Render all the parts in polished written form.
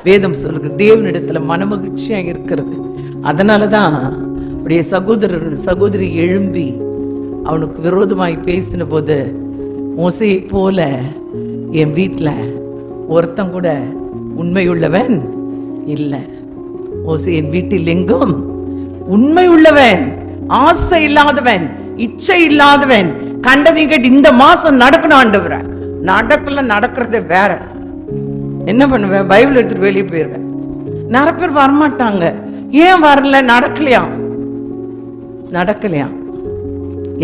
வேதம் சொல்லுங்க, தேவனிடத்துல மனமகிழ்ச்சியா இருக்கிறது. அதனாலதான் அவருடைய சகோதரி எழும்பி அவனுக்கு விரோதமாய் பேசின போது, மோசையை போல என் வீட்டுல ஒருத்தன் கூட உண்மையுள்ளவன் இல்லை. மோசே என் வீட்டில் எங்கும் உண்மை உள்ளவன், ஆசை இல்லாதவன், இச்சை இல்லாதவன். கண்டதையும் கேட்டு இந்த மாசம் நடக்கணும் ஆண்டவர, நடக்கிறது வேற. என்ன பண்ணுவேன்? பைபிள் எடுத்துட்டு வெளியே போயிருவேன். நிறைய பேர் வரமாட்டாங்க. ஏன் வரல? நடக்கலையா?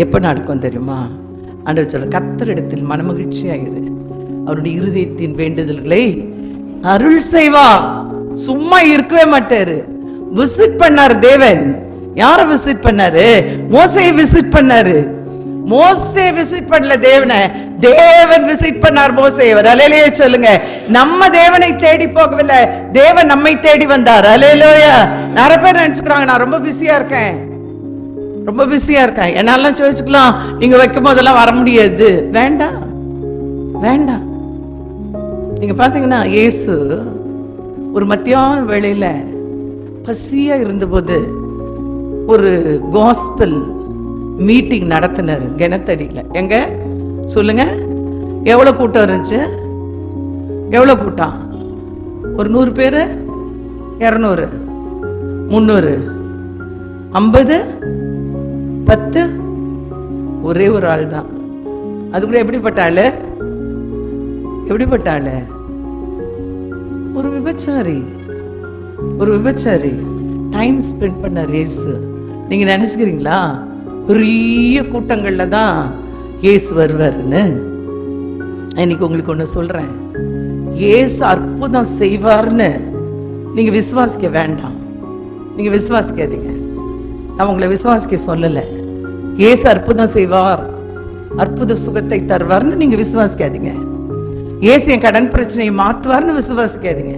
எப்ப நடக்கும் தெரியுமா? ஆண்டவர் சொல்ல, கர்த்தரிடத்தில் மனமகிழ்ச்சியாயிரு, அவருடைய இருதயத்தின் வேண்டுதல்களை அருள் செய்வா. சும்மா இருக்கவே மாட்டாரு. விசிட் பண்ணாரு தேவன். யார விசிட் பண்ணாரு? மோசையை விசிட் பண்ணாரு. மோசே விசிட் பண்ணல தேவனை, தேவன் விசிட் பண்ணார் மோசே. அல்லேலூயா சொல்லுங்க. நம்ம தேவனை தேடி போகவில்லை, தேவன் நம்மை தேடி வந்தார். அல்லேலூயா. நிறைய பேர் நினைச்சுக்கிறாங்க, நான் ரொம்ப பிஸியா இருக்கேன், என்னாலாம் ചോദിச்சுக்கலாம், நீங்க வைக்கும் போதெல்லாம் வர முடியாது. வேண்டாம். நீங்க பாத்தீங்கன்னா, இயேசு ஒரு மத்தியான வேளையில பசியா இருந்தபோது ஒரு காஸ்பல் மீட்டிங் நடத்தினாரு கிணத்தடியில. எங்க சொல்லுங்க, எவ்வளவு கூட்டம் இருந்துச்சு? எவ்வளவு கூட்டம்? ஒரு 100 பேரு, 200, 300, 50, 10, ஒரே ஒரு ஆள் தான். அது கூட எப்படிப்பட்ட ஆளு? ஒரு விபச்சாரி டைம் ஸ்பெண்ட் பண்ண இயேசு. நீங்க நினைச்சுக்கிறீங்களா பெரிய கூட்டங்கள்ல தான் இயேசு வருவாருன்னு? இன்னைக்கு உங்களுக்கு ஒண்ணு சொல்றேன், இயேசு அற்புதம் செய்வார்னு நீங்க விசுவாசிக்க வேண்டாம். நீங்க விசுவாசிக்காதீங்க. நான் உங்களை விசுவாசிக்க சொல்லல. இயேசு அற்புதம் செய்வார், அற்புத சுகத்தை தருவார்னு நீங்க விசுவாசிக்காதீங்க. இயேசு என் கடன் பிரச்சனையை மாத்துவார்னு விசுவாசிக்காதீங்க.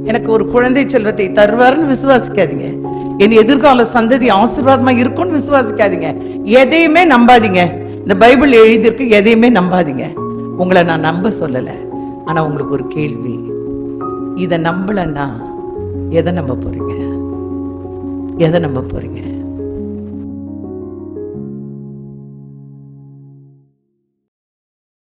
எனக்கு ஒரு குழந்தை செல்வத்தை தருவார்னு விசுவாசிக்காதீங்க. என் எதிர்கால சந்ததி ஆசீர்வாதமா இருக்கும்னு விசுவாசிக்காதீங்க. எதையுமே நம்பாதீங்க. இந்த பைபிள் எழுதியிருக்கு, எதையுமே நம்பாதீங்க. உங்களை நான் நம்ப சொல்லல. ஆனா உங்களுக்கு ஒரு கேள்வி, இதை நம்பலன்னா எதை நம்ப போறீங்க?